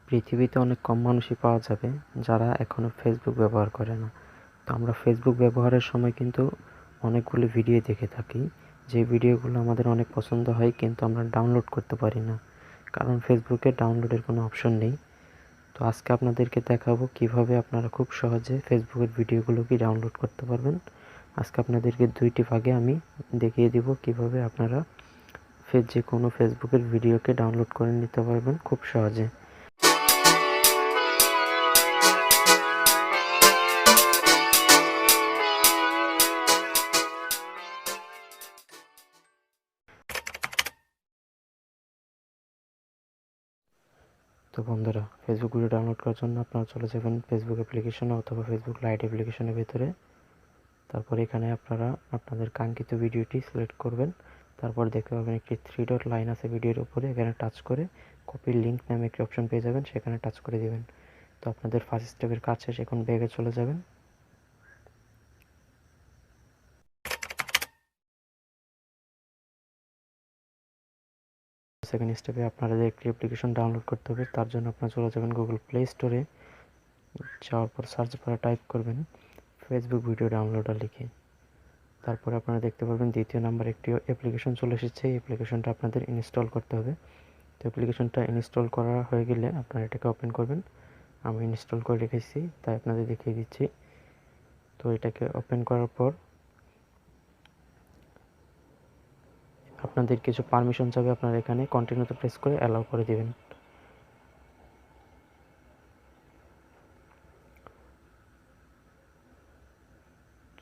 পৃথিবীতে অনেক কম মানুষই পাওয়া যাবে যারা এখনও ফেসবুক ব্যবহার করে না। তো আমরা ফেসবুক ব্যবহারের সময় কিন্তু অনেকগুলো ভিডিও দেখে থাকি, যে ভিডিওগুলো আমাদের অনেক পছন্দ হয় কিন্তু আমরা ডাউনলোড করতে পারি না, কারণ ফেসবুকে ডাউনলোডের কোনো অপশন নেই। তো আজকে আপনাদেরকে দেখাবো কিভাবে আপনারা খুব সহজে ফেসবুকের ভিডিওগুলোকে ডাউনলোড করতে পারবেন। আজকে আপনাদেরকে দুইটি ভাগে আমি দেখিয়ে দিব কিভাবে আপনারা যে কোনো ফেসবুকের ভিডিওকে ডাউনলোড করে নিতে পারবেন খুব সহজে। তো বন্ধুরা, ফেসবুক ভিডিও ডাউনলোড করার জন্য আপনারা চলে যাবেন ফেসবুক অ্যাপ্লিকেশনে অথবা ফেসবুক লাইট অ্যাপ্লিকেশনের ভিতরে। তারপর এখানে আপনারা আপনাদের কাঙ্ক্ষিত ভিডিওটি সিলেক্ট করবেন। তারপর দেখতে পাবেন একটি 3 ডট লাইন আছে ভিডিওর উপরে, এখানে টাচ করে কপি লিঙ্ক নামে একটি অপশন পেয়ে যাবেন, সেখানে টাচ করে দিবেন। তো আপনাদের ফার্স্ট স্টেপের কাজ শেষ, এখন ব্যাগে চলে যাবেন। সেকেন্ড স্টেপে আপনাদের একটি অ্যাপ্লিকেশন ডাউনলোড করতে হবে। তার জন্য আপনারা চলে যাবেন গুগল প্লে স্টোরে, যাওয়ার পর সার্চ বারে টাইপ করবেন ফেসবুক ভিডিও ডাউনলোডার লিখে। তারপরে আপনারা দেখতে পারবেন দ্বিতীয় নাম্বার একটি অ্যাপ্লিকেশন চলে এসেছে। এই অ্যাপ্লিকেশনটা আপনাদের ইনস্টল করতে হবে। তো অ্যাপ্লিকেশনটা ইনস্টল করা হয়ে গেলে আপনারা এটাকে ওপেন করবেন। আমি ইনস্টল করে রেখেছি, তাই আপনাদের দেখিয়ে দিচ্ছি। তো এটাকে ওপেন করার পর আপনাদের কিছু পারমিশন চাবে, আপনারা এখানে কন্টিনিউতে প্রেস করে অ্যালাউ করে দিবেন।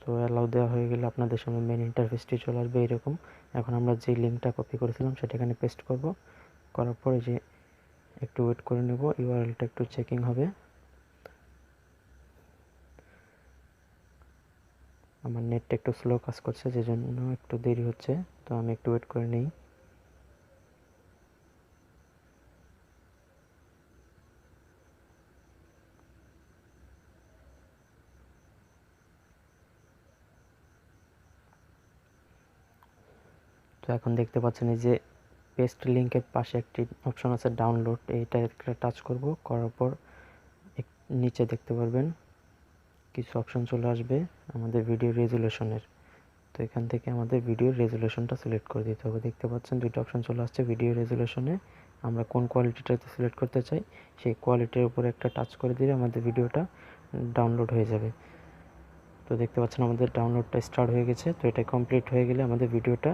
তো অ্যালাউ দেওয়া হয়ে গেলে আপনাদের সামনে মেন ইন্টারফেসটি চলে আসবে এরকম। এখন আমরা যে লিঙ্কটা কপি করেছিলাম সেটা এখানে পেস্ট করব। করার পরে যে একটু ওয়েট করে নেব, ইউআরএলটা একটু চেকিং হবে। আমার নেটটা একটু স্লো কাজ করছে, যে জন্য একটু দেরি হচ্ছে, তো আমি একটু ওয়েট করে নিই। তো এখন দেখতে পাচ্ছেন এই যে পেস্ট লিঙ্কের পাশে একটি অপশন আছে ডাউনলোড, এইটা একটা টাচ করব। করার পর নিচে দেখতে পারবেন কিছু অপশন চলে আসবে আমাদের ভিডিও রেজুলেশনের। তো এখান থেকে আমাদের ভিডিওর রেজুলেশনটা সিলেক্ট করে দিতে হবে। দেখতে পাচ্ছেন দুটো অপশন চলে আসছে ভিডিও রেজুলেশনে। আমরা কোন কোয়ালিটিটাতে সিলেক্ট করতে চাই সেই কোয়ালিটির উপরে একটা টাচ করে দিলে আমাদের ভিডিওটা ডাউনলোড হয়ে যাবে। তো দেখতে পাচ্ছেন আমাদের ডাউনলোডটা স্টার্ট হয়ে গেছে। তো এটা কমপ্লিট হয়ে গেলে আমাদের ভিডিওটা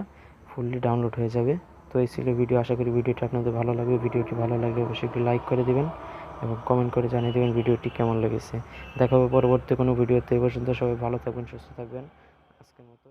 ফুললি ডাউনলোড হয়ে যাবে। তো এই ছিল ভিডিও। আশা করি ভিডিওটি আপনাদের ভালো লাগবে। ভিডিওটি ভালো লাগলে অবশ্যই একটু লাইক করে দিবেন এবং কমেন্ট করে জানিয়ে দেবেন ভিডিওটি কেমন লেগেছে। দেখা হবে পরবর্তী কোনো ভিডিওতে। এই পর্যন্ত সবাই ভালো থাকবেন, সুস্থ থাকবেন। আজকের মতো